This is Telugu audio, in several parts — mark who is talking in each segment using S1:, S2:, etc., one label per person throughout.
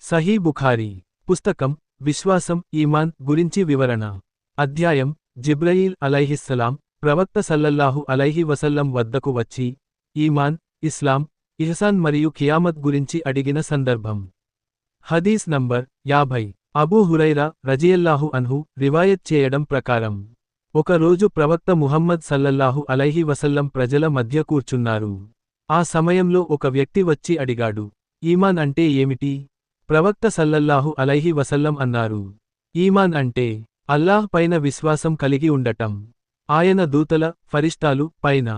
S1: సహీ బుఖారీ పుస్తకం విశ్వాసం ఈమాన్ గురించి వివరణ. అధ్యాయం జిబ్రయీల్ అలైహిస్సలాం ప్రవక్త సల్లల్లాహు అలైహి వసల్లం వద్దకు వచ్చి ఈమాన్, ఇస్లాం, ఇహ్సాన్ మరియు ఖియామత్ గురించి అడిగిన సందర్భం. హదీస్ నంబర్ 50. అబూ హురైరా రజియల్లాహు అన్హు రివాయత్ చేయడం ప్రకారం, ఒక రోజు ప్రవక్త ముహమ్మద్ సల్లల్లాహు అలైహి వసల్లం ప్రజల మధ్య కూర్చున్నారు. ఆ సమయంలో ఒక వ్యక్తి వచ్చి అడిగాడు, ఈమాన్ అంటే ఏమిటి? ప్రవక్త సల్లల్లాహు అలైహి వసల్లం అన్నారు, ఈమాన్ అంటే అల్లాహ్ పైన విశ్వాసం కలిగి ఉండటం, ఆయన దూతల, ఫరిష్టాలు పైన,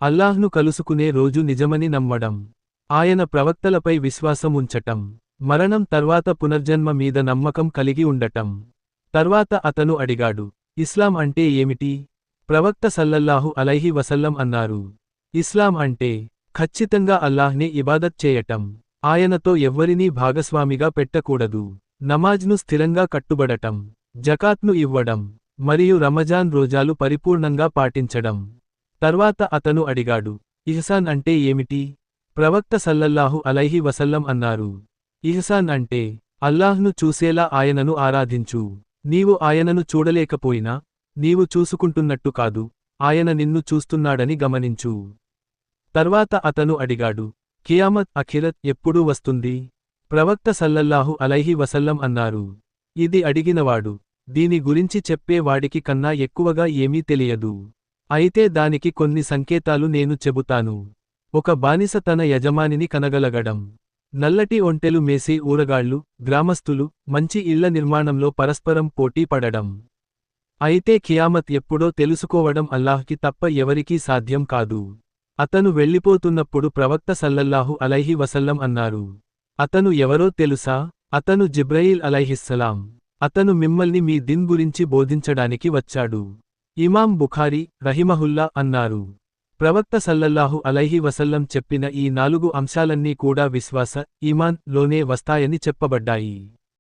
S1: అల్లాహ్ను కలుసుకునే రోజు నిజమని నమ్మడం, ఆయన ప్రవక్తలపై విశ్వాసం ఉంచటం, మరణం తర్వాత పునర్జన్మ మీద నమ్మకం కలిగి ఉండటం. తర్వాత అతను అడిగాడు, ఇస్లాం అంటే ఏమిటి? ప్రవక్త సల్లల్లాహు అలైహి వసల్లం అన్నారు, ఇస్లాం అంటే ఖచ్చితంగా అల్లాహ్నే ఇబాదత్ చేయటం, ఆయనతో ఎవ్వరినీ భాగస్వామిగా పెట్టకూడదు, నమాజ్ను స్థిరంగా కట్టుబడటం, జకాత్ను ఇవ్వడం, మరియు రమజాన్ రోజాలు పరిపూర్ణంగా పాటించడం. తర్వాత అతను అడిగాడు, ఇహ్సాన్ అంటే ఏమిటి? ప్రవక్త సల్లల్లాహు అలైహి వసల్లం అన్నారు, ఇహ్సాన్ అంటే అల్లాహ్ను చూసేలా ఆయనను ఆరాధించు, నీవు ఆయనను చూడలేకపోయినా, నీవు చూసుకుంటున్నట్టు కాదు, ఆయన నిన్ను చూస్తున్నాడని గమనించు. తర్వాత అతను అడిగాడు, ఖియామత్ అఖిరత్ ఎప్పుడు వస్తుంది? ప్రవక్త సల్లల్లాహు అలైహి వసల్లం అన్నారు, ఇది అడిగినవాడు దీని గురించి చెప్పే వాడికి కన్నా ఎక్కువగా ఏమీ తెలియదు. అయితే దానికి కొన్ని సంకేతాలు నేను చెబుతాను. ఒక బానిస తన యజమానిని కనగలగడం, నల్లటి ఒంటెలు మేసే ఊరగాళ్లు, గ్రామస్థులు మంచి ఇళ్ల నిర్మాణంలో పరస్పరం పోటీ పడడం. అయితే ఖియామత్ ఎప్పుడో తెలుసుకోవడం అల్లాహ్కి తప్ప ఎవరికీ సాధ్యం కాదు. అతను వెళ్ళిపోతున్నప్పుడు ప్రవక్త సల్లల్లాహు అలైహి వసల్లం అన్నారు, అతను ఎవరో తెలుసా? అతను జిబ్రయీల్ అలైహిస్సలాం. అతను మిమ్మల్ని మీ దిన్ గురించి బోధించడానికి వచ్చాడు. ఇమాం బుఖారీ రహిమహుల్లా అన్నారు, ప్రవక్త సల్లల్లాహు అలైహి వసల్లం చెప్పిన ఈ 4 అంశాలన్నీ కూడా విశ్వాస, ఈమాన్ లోనే వస్తాయని చెప్పబడ్డాయి.